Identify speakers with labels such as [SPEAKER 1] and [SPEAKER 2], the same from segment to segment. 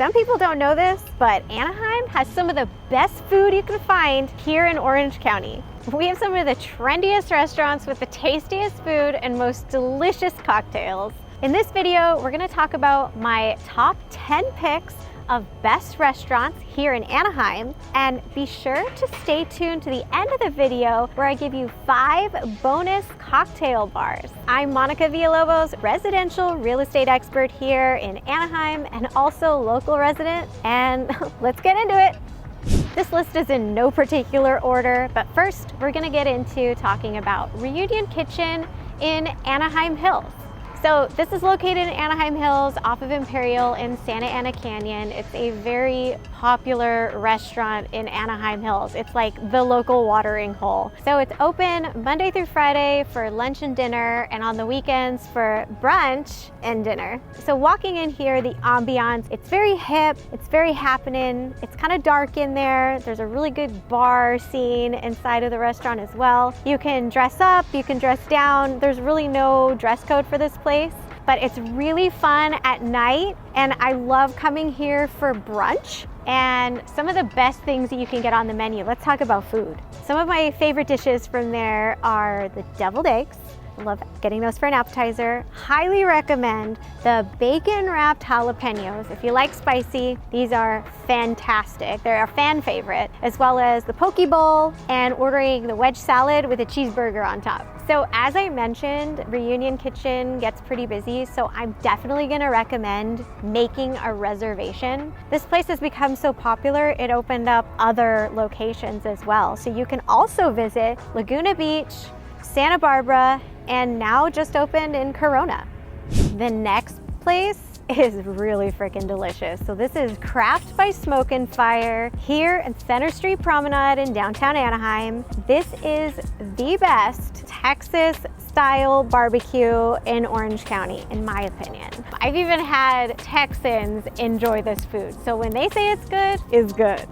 [SPEAKER 1] Some people don't know this, but Anaheim has some of the best food you can find here in Orange County. We have some of the trendiest restaurants with the tastiest food and most delicious cocktails. In this video, we're gonna talk about my top 10 picks of best restaurants here in Anaheim, and be sure to stay tuned to the end of the video where I give you 5 bonus cocktail bars. I'm Monica Villalobos, residential real estate expert here in Anaheim and also local resident, and let's get into it. This list is in no particular order, but first we're gonna get into talking about Reunion Kitchen in Anaheim Hills. So this is located in Anaheim Hills off of Imperial in Santa Ana Canyon. It's a very popular restaurant in Anaheim Hills. It's like the local watering hole. So it's open Monday through Friday for lunch and dinner, and on the weekends for brunch and dinner. So walking in here, the ambiance, it's very hip, it's very happening. It's kind of dark in there. There's a really good bar scene inside of the restaurant as well. You can dress up, you can dress down. There's really no dress code for this place, but it's really fun at night, and I love coming here for brunch and some of the best things that you can get on the menu. Let's talk about food. Some of my favorite dishes from there are the deviled eggs. I love getting those for an appetizer. Highly recommend the bacon wrapped jalapenos. If you like spicy, these are fantastic. They're a fan favorite, as well as the poke bowl and ordering the wedge salad with a cheeseburger on top. So as I mentioned, Reunion Kitchen gets pretty busy, so I'm definitely gonna recommend making a reservation. This place has become so popular, it opened up other locations as well. So you can also visit Laguna Beach, Santa Barbara, and now just opened in Corona. The next place is really freaking delicious. So this is Craft by Smoke and Fire here at Center Street Promenade in downtown Anaheim. This is the best Texas style barbecue in Orange County, in my opinion. I've even had Texans enjoy this food. So when they say it's good.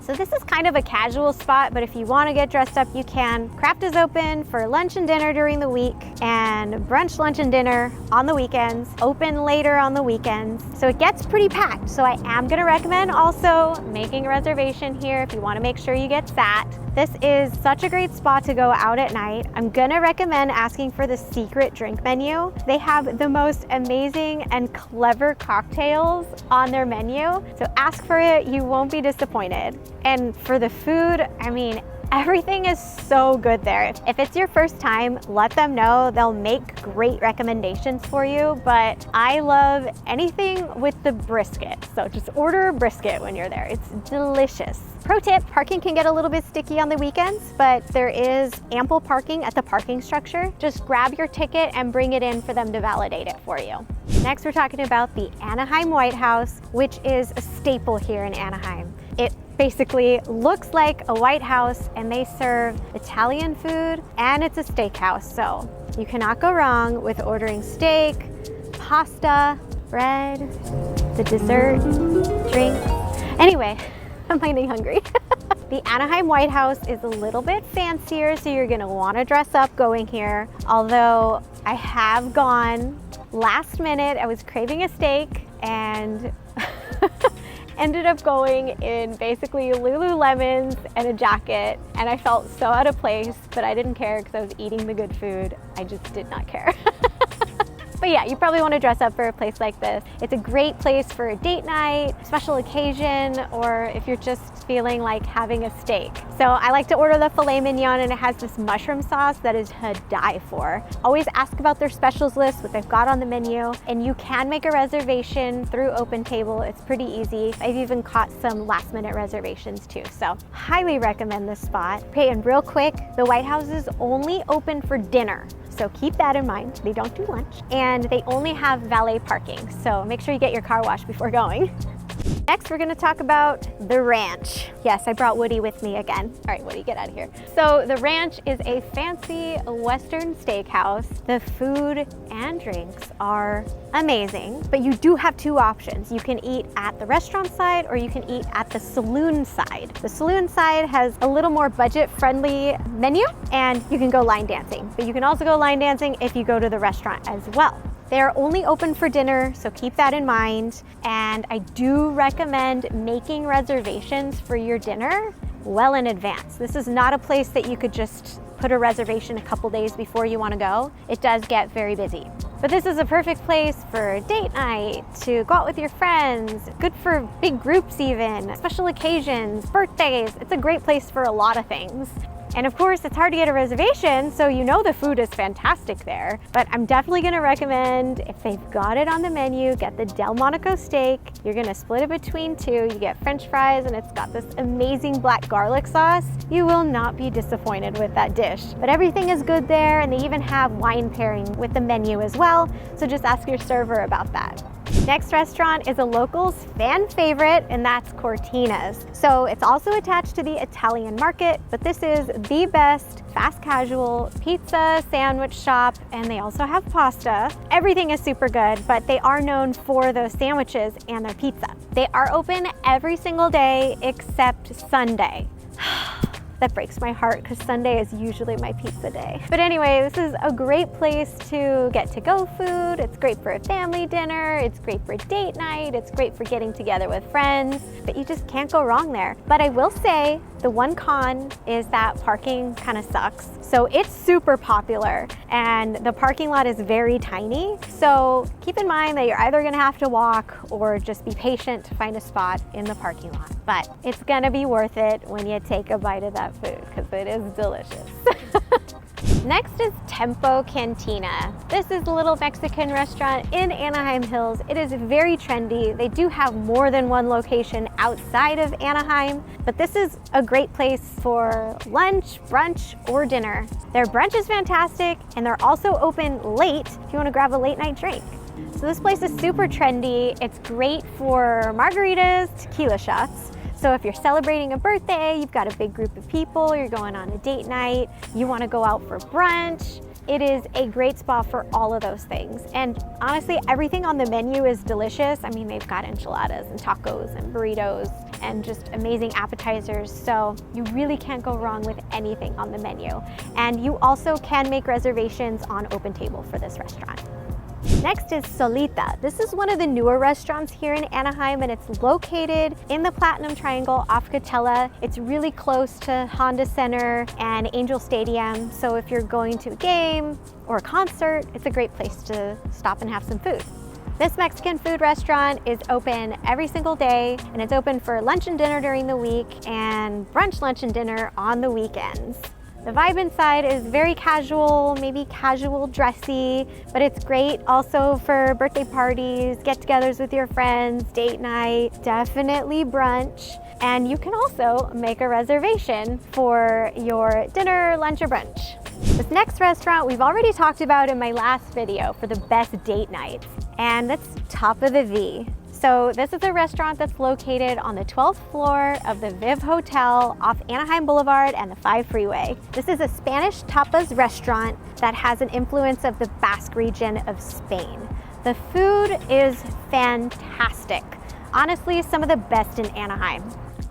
[SPEAKER 1] So this is kind of a casual spot, but if you want to get dressed up, you can. Craft is open for lunch and dinner during the week, and brunch, lunch, and dinner on the weekends, open later on the weekends. So it gets pretty packed. So I am going to recommend also making a reservation here if you want to make sure you get sat. This is such a great spot to go out at night. I'm going to recommend asking for the secret drink menu. They have the most amazing and clever cocktails on their menu. So ask for it, you won't be disappointed. And for the food, I mean, everything is so good there. If it's your first time, let them know. They'll make great recommendations for you, but I love anything with the brisket. So just order a brisket when you're there. It's delicious. Pro tip, parking can get a little bit sticky on the weekends, but there is ample parking at the parking structure. Just grab your ticket and bring it in for them to validate it for you. Next, we're talking about the Anaheim White House, which is a staple here in Anaheim. It basically looks like a White House, and they serve Italian food, and it's a steakhouse. So you cannot go wrong with ordering steak, pasta, bread, the dessert, drinks. Anyway, I'm finding hungry. The Anaheim White House is a little bit fancier, so you're gonna wanna dress up going here. Although I have gone last minute, I was craving a steak and ended up going in basically Lululemons and a jacket, and I felt so out of place, but I didn't care because I was eating the good food. I just did not care. But yeah, you probably want to dress up for a place like this. It's a great place for a date night, special occasion, or if you're just feeling like having a steak. So I like to order the filet mignon, and it has this mushroom sauce that is to die for. Always ask about their specials list, what they've got on the menu, and you can make a reservation through OpenTable. It's pretty easy. I've even caught some last minute reservations too. So highly recommend this spot. Okay, and real quick, the White House is only open for dinner. So keep that in mind. They don't do lunch, and they only have valet parking. So make sure you get your car washed before going. Next, we're gonna talk about the Ranch. Yes, I brought Woody with me again. All right, Woody, get out of here. So the Ranch is a fancy Western steakhouse. The food and drinks are amazing, but you do have 2 options. You can eat at the restaurant side, or you can eat at the saloon side. The saloon side has a little more budget-friendly menu, and you can go line dancing. But you can also go line dancing if you go to the restaurant as well. They're only open for dinner, so keep that in mind. And I do recommend making reservations for your dinner well in advance. This is not a place that you could just put a reservation a couple days before you want to go. It does get very busy. But this is a perfect place for date night, to go out with your friends, good for big groups even, special occasions, birthdays. It's a great place for a lot of things. And of course, it's hard to get a reservation, so you know the food is fantastic there. But I'm definitely gonna recommend, if they've got it on the menu, get the Delmonico steak. You're gonna split it between two. You get French fries, and it's got this amazing black garlic sauce. You will not be disappointed with that dish. But everything is good there, and they even have wine pairing with the menu as well. So just ask your server about that. Next restaurant is a locals fan favorite, and that's Cortina's. So it's also attached to the Italian market, but this is the best fast casual pizza sandwich shop, and they also have pasta. Everything is super good, but they are known for those sandwiches and their pizza. They are open every single day except Sunday. That breaks my heart because Sunday is usually my pizza day. But anyway, this is a great place to get to-go food. It's great for a family dinner. It's great for date night. It's great for getting together with friends, but you just can't go wrong there. But I will say the one con is that parking kind of sucks. So it's super popular and the parking lot is very tiny. So keep in mind that you're either gonna have to walk or just be patient to find a spot in the parking lot. But it's gonna be worth it when you take a bite of that food because it is delicious. Next is Tempo Cantina. This is a little Mexican restaurant in Anaheim Hills. It is very trendy. They do have more than one location outside of Anaheim, but this is a great place for lunch, brunch, or dinner. Their brunch is fantastic, and they're also open late if you want to grab a late night drink. So this place is super trendy. It's great for margaritas, tequila shots. So if you're celebrating a birthday, you've got a big group of people, you're going on a date night, you want to go out for brunch, it is a great spot for all of those things. And honestly, everything on the menu is delicious. I mean, they've got enchiladas and tacos and burritos and just amazing appetizers. So you really can't go wrong with anything on the menu. And you also can make reservations on OpenTable for this restaurant. Next is Solita. This is one of the newer restaurants here in Anaheim, and it's located in the Platinum Triangle off Catella. It's really close to Honda Center and Angel Stadium, so if you're going to a game or a concert, it's a great place to stop and have some food. This Mexican food restaurant is open every single day, and it's open for lunch and dinner during the week and brunch, lunch, and dinner on the weekends. The vibe inside is very casual, maybe casual dressy, but it's great also for birthday parties, get-togethers with your friends, date night, definitely brunch. And you can also make a reservation for your dinner, lunch, or brunch. This next restaurant we've already talked about in my last video for the best date nights, and that's Top of the V. So this is a restaurant that's located on the 12th floor of the Viv Hotel off Anaheim Boulevard and the 5 freeway. This is a Spanish tapas restaurant that has an influence of the Basque region of Spain. The food is fantastic. Honestly, some of the best in Anaheim.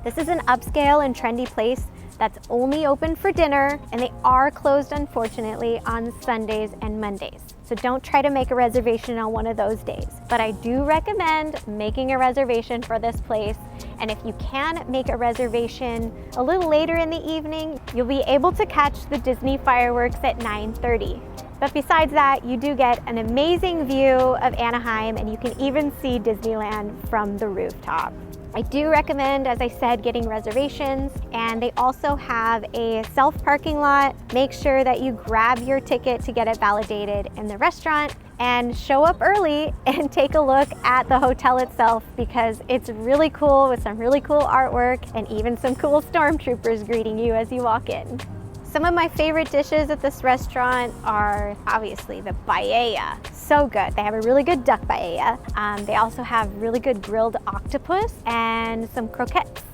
[SPEAKER 1] This is an upscale and trendy place that's only open for dinner, and they are closed, unfortunately, on Sundays and Mondays. So don't try to make a reservation on one of those days. But I do recommend making a reservation for this place. And if you can make a reservation a little later in the evening, you'll be able to catch the Disney fireworks at 9:30. But besides that, you do get an amazing view of Anaheim, and you can even see Disneyland from the rooftop. I do recommend, as I said, getting reservations, and they also have a self-parking lot. Make sure that you grab your ticket to get it validated in the restaurant and show up early and take a look at the hotel itself because it's really cool with some really cool artwork and even some cool stormtroopers greeting you as you walk in. Some of my favorite dishes at this restaurant are obviously the paella. So good. They have a really good duck paella. They also have really good grilled octopus and some croquettes.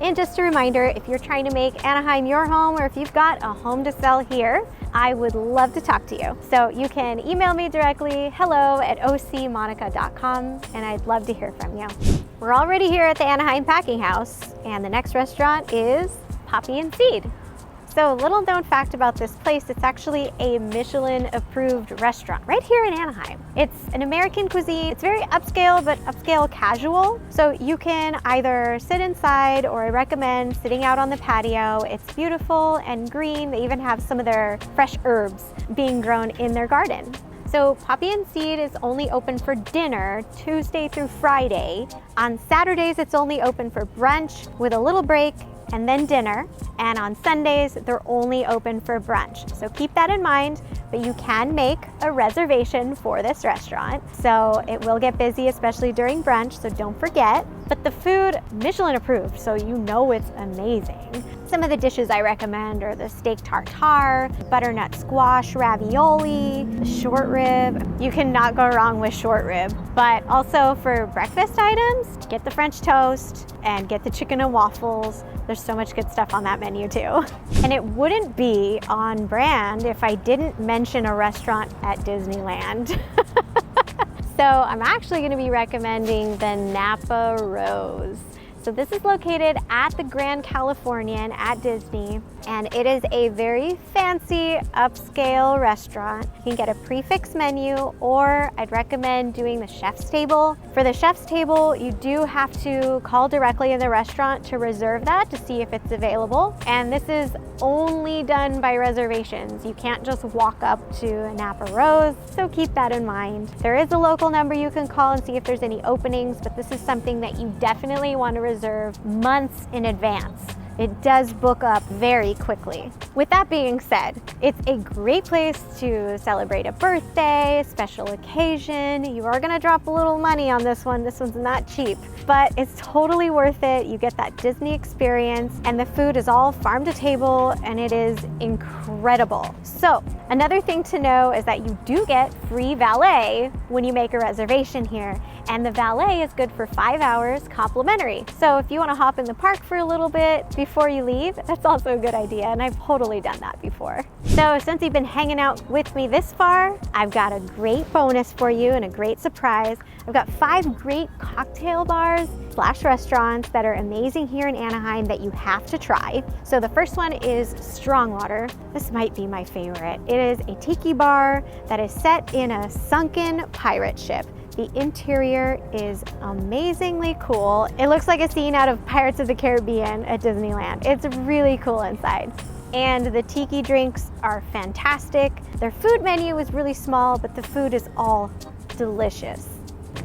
[SPEAKER 1] And just a reminder, if you're trying to make Anaheim your home or if you've got a home to sell here, I would love to talk to you. So you can email me directly, hello@ocmonica.com, and I'd love to hear from you. We're already here at the Anaheim Packing House, and the next restaurant is Poppy and Seed. So little known fact about this place, it's actually a Michelin approved restaurant right here in Anaheim. It's an American cuisine. It's very upscale, but upscale casual. So you can either sit inside, or I recommend sitting out on the patio. It's beautiful and green. They even have some of their fresh herbs being grown in their garden. So Poppy and Seed is only open for dinner Tuesday through Friday. On Saturdays, it's only open for brunch with a little break and then dinner. And on Sundays, they're only open for brunch. So keep that in mind, but you can make a reservation for this restaurant. So it will get busy, especially during brunch, so don't forget. But the food, Michelin approved, so you know it's amazing. Some of the dishes I recommend are the steak tartare, butternut squash ravioli, the short rib. You cannot go wrong with short rib. But also for breakfast items, get the French toast and get the chicken and waffles. There's so much good stuff on that menu too. And it wouldn't be on brand if I didn't mention a restaurant at Disneyland. So I'm actually going to be recommending the Napa Rose. So this is located at the Grand Californian at Disney, and it is a very fancy upscale restaurant. You can get a prefix menu, or I'd recommend doing the chef's table. For the chef's table, you do have to call directly in the restaurant to reserve that to see if it's available. And this is only done by reservations. You can't just walk up to a Napa Rose, so keep that in mind. There is a local number you can call and see if there's any openings, but this is something that you definitely want to reserve months in advance. It does book up very quickly. With that being said, it's a great place to celebrate a birthday, special occasion. You are gonna drop a little money on this one. This one's not cheap, but it's totally worth it. You get that Disney experience, and the food is all farm to table, and it is incredible. So another thing to know is that you do get free valet when you make a reservation here. And the valet is good for 5 hours complimentary. So if you want to hop in the park for a little bit before you leave, that's also a good idea, and I've totally done that before. So since you've been hanging out with me this far, I've got a great bonus for you and a great surprise. I've got 5 great cocktail bars / restaurants that are amazing here in Anaheim that you have to try. So the first one is Strongwater. This might be my favorite. It is a tiki bar that is set in a sunken pirate ship. The interior is amazingly cool. It looks like a scene out of Pirates of the Caribbean at Disneyland. It's really cool inside. And the tiki drinks are fantastic. Their food menu is really small, but the food is all delicious.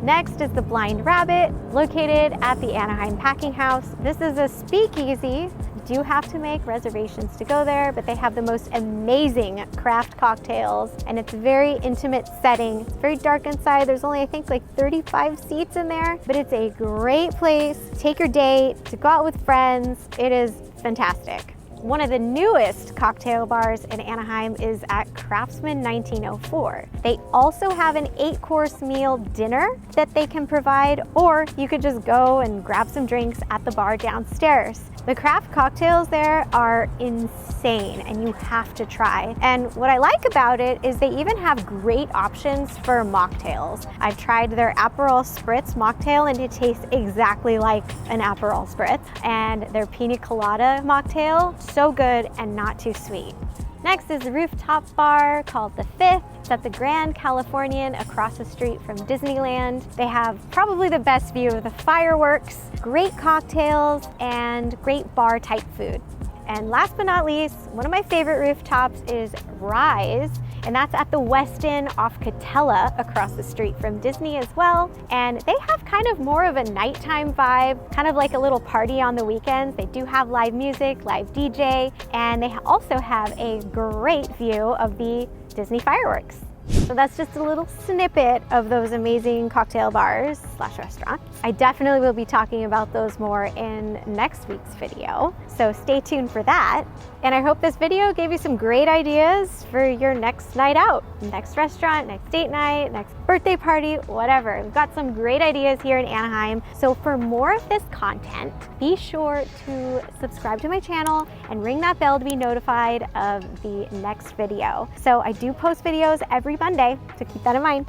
[SPEAKER 1] Next is the Blind Rabbit, located at the Anaheim Packing House. This is a speakeasy. You do have to make reservations to go there, but they have the most amazing craft cocktails, and it's a very intimate setting. It's very dark inside. There's only, I think, like 35 seats in there, but it's a great place to take your date, to go out with friends. It is fantastic. One of the newest cocktail bars in Anaheim is at Craftsman 1904. They also have an 8-course meal dinner that they can provide, or you could just go and grab some drinks at the bar downstairs. The craft cocktails there are insane, and you have to try. And what I like about it is they even have great options for mocktails. I've tried their Aperol Spritz mocktail, and it tastes exactly like an Aperol Spritz. And their Pina Colada mocktail, so good and not too sweet. Next is the rooftop bar called The Fifth. It's at the Grand Californian across the street from Disneyland. They have probably the best view of the fireworks, great cocktails, and great bar type food. And last but not least, one of my favorite rooftops is Rise, and that's at the Westin off Catella across the street from Disney as well. And they have kind of more of a nighttime vibe, kind of like a little party on the weekends. They do have live music, live DJ, and they also have a great view of the Disney fireworks. So that's just a little snippet of those amazing cocktail bars / restaurants. I definitely will be talking about those more in next week's video, so stay tuned for that. And I hope this video gave you some great ideas for your next night out, next restaurant, next date night, next birthday party, whatever. We've got some great ideas here in Anaheim. So for more of this content, be sure to subscribe to my channel and ring that bell to be notified of the next video. So I do post videos every Monday, so keep that in mind.